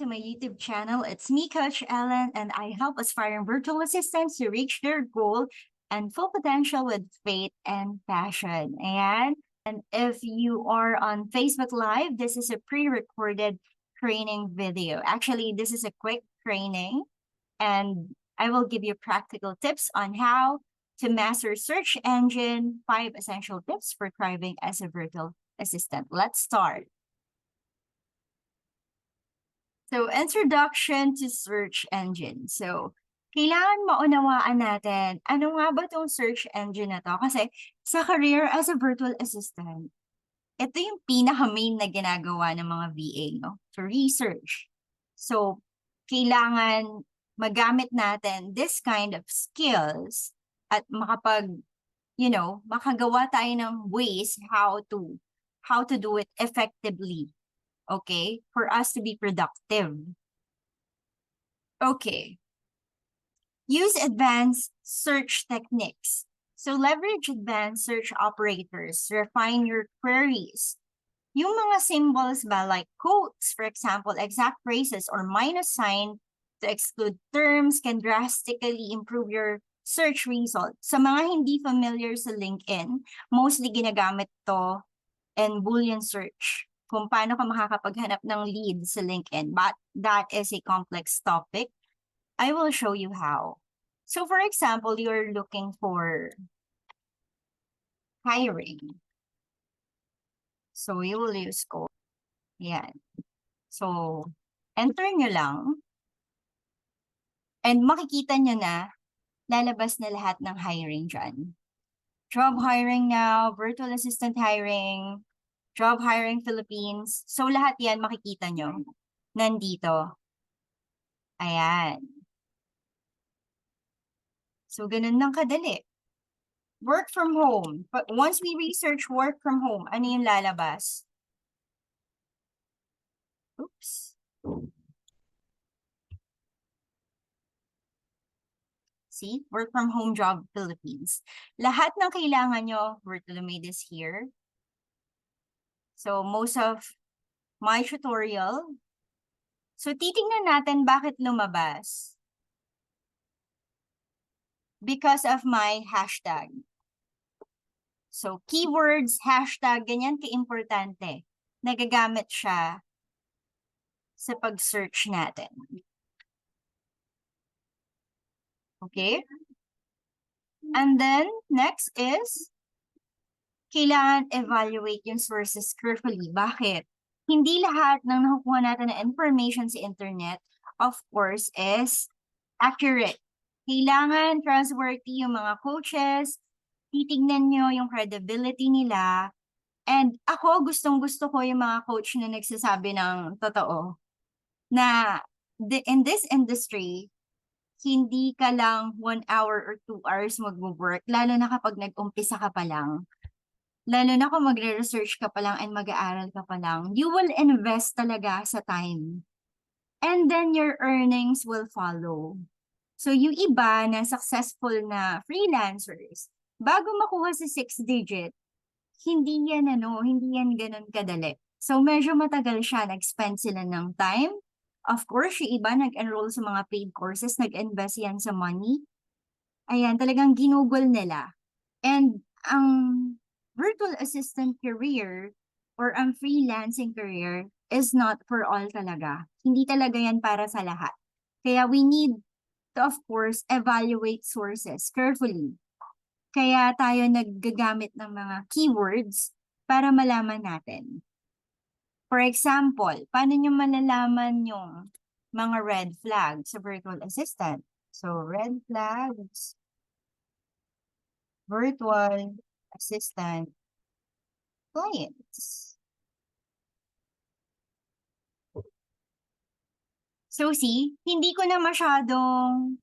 my YouTube channel. It's me, Coach Ellen, and I help aspiring virtual assistants to reach their goal and full potential with faith and passion. And if you are on Facebook Live, this is a pre-recorded training video. Actually, this is a quick training, and I will give you practical tips on how to master search engine, 5 essential tips for thriving as a virtual assistant. Let's start. So, introduction to search engine. So, kailangan maunawaan natin, ano nga ba itong search engine na to? Kasi sa career as a virtual assistant, ito yung pinaka-main na ginagawa ng mga VA, no? To research. So, kailangan magamit natin this kind of skills at makagawa tayo ng ways how to do it effectively. Okay? For us to be productive. Okay. Use advanced search techniques. So leverage advanced search operators. Refine your queries. Yung mga symbols ba, like quotes, for example, exact phrases or minus sign to exclude terms can drastically improve your search result. Sa mga hindi familiar sa LinkedIn, mostly ginagamit to in Boolean search. Kung paano ka makakapaghanap ng lead sa LinkedIn. But that is a complex topic. I will show you how. So for example, you're looking for hiring. So you will use code. Yan. So enter nyo lang. And makikita nyo na lalabas na lahat ng hiring dyan. Job hiring now, virtual assistant hiring, job hiring Philippines. So lahat yan makikita nyo nandito. Ayan. So ganun lang kadali. Work from home. But once we research work from home, ano yung lalabas? Oops. See? Work from home job Philippines. Lahat ng kailangan nyo, Virtual made this here. So most of my tutorial. So titingnan natin bakit lumabas. Because of my hashtag. So keywords, hashtag, ganyan ka-importante. Nagagamit siya sa pag-search natin. Okay? And then, next is, kailangan evaluate yung sources carefully. Bakit? Hindi lahat ng nakukuha natin na information sa internet, of course, is accurate. Kailangan trustworthy yung mga coaches, titignan nyo yung credibility nila, and ako, gustong-gusto ko yung mga coach na nagsasabi ng totoo, na in this industry, hindi ka lang 1 hour or 2 hours mag-work, lalo na kapag nag-umpisa ka pa lang. Lalo na kung magre-research ka pa lang and mag-aaral ka pa lang, you will invest talaga sa time. And then your earnings will follow. So yung iba na successful na freelancers, bago makuha si 6 digit, hindi yan ganun kadali. So medyo matagal siya, nag-spend sila ng time. Of course, yung iba nag-enroll sa mga paid courses, nag-invest yan sa money. Ayan, talagang ginugol nila. And ang virtual assistant career or ang freelancing career is not for all talaga. Hindi talaga yan para sa lahat. Kaya we need to, of course, evaluate sources carefully. Kaya tayo naggagamit ng mga keywords para malaman natin. For example, paano nyo malalaman yung mga red flags sa virtual assistant? So, red flags, virtual assistant clients. So, see, hindi ko na masyadong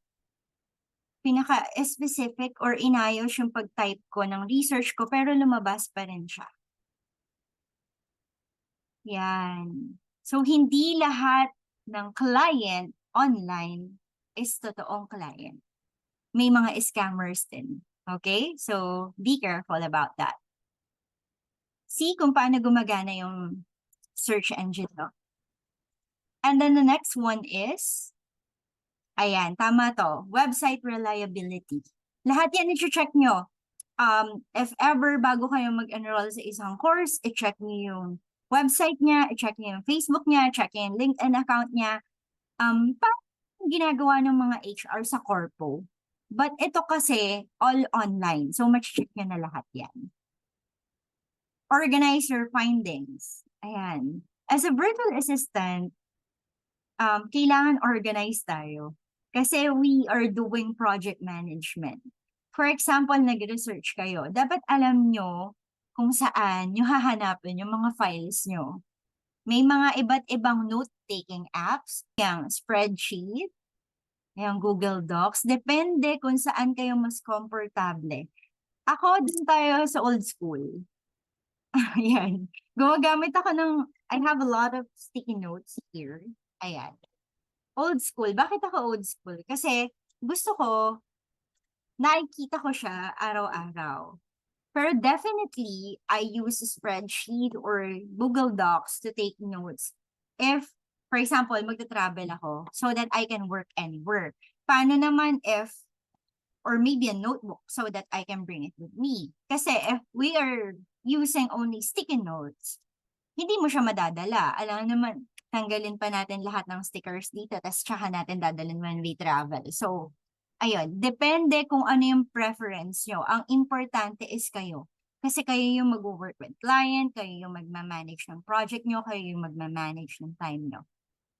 pinaka-specific or inayos yung pag-type ko ng research ko, pero lumabas pa rin siya. Yan. So, hindi lahat ng client online is totoong client. May mga scammers din. Okay? So, be careful about that. See kung paano gumagana yung search engine, no? And then the next one is, ayan, tama to, website reliability. Lahat yan i-check nyo. If ever bago kayo mag-enroll sa isang course, i-check nyo yung website niya, i-check nyo yung Facebook niya, check nyo yung LinkedIn account niya. Parang ginagawa ng mga HR sa corpo. But ito kasi, all online. So, check nyo na lahat yan. Organize your findings. Ayan. As a virtual assistant, kailangan organize tayo. Kasi we are doing project management. For example, nag-research kayo. Dapat alam nyo kung saan nyo hahanapin yung mga files nyo. May mga iba't ibang note-taking apps, yung spreadsheet, yung Google Docs. Depende kung saan kayo mas komportable. Ako, din tayo sa old school. Ayan. Gumagamit ako I have a lot of sticky notes here. Ayan. Old school. Bakit ako old school? Kasi gusto ko, nakikita ko siya araw-araw. Pero definitely, I use a spreadsheet or Google Docs to take notes. If, for example, magta-travel ako so that I can work anywhere. Paano naman if, or maybe a notebook so that I can bring it with me? Kasi if we are using only sticky notes, hindi mo siya madadala. Alam naman, tanggalin pa natin lahat ng stickers dito, tapos tsaka natin dadalhin when we travel. So, ayun, depende kung ano yung preference nyo. Ang importante is kayo. Kasi kayo yung mag-work with client, kayo yung magmamanage ng project nyo, kayo yung magmamanage ng time nyo.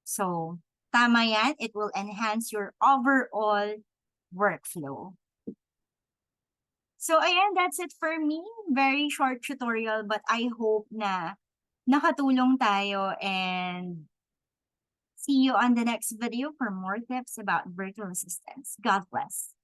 So, tama yan. It will enhance your overall workflow. So, ayan, that's it for me. Very short tutorial, but I hope na nakatulong tayo, and see you on the next video for more tips about virtual assistants. God bless.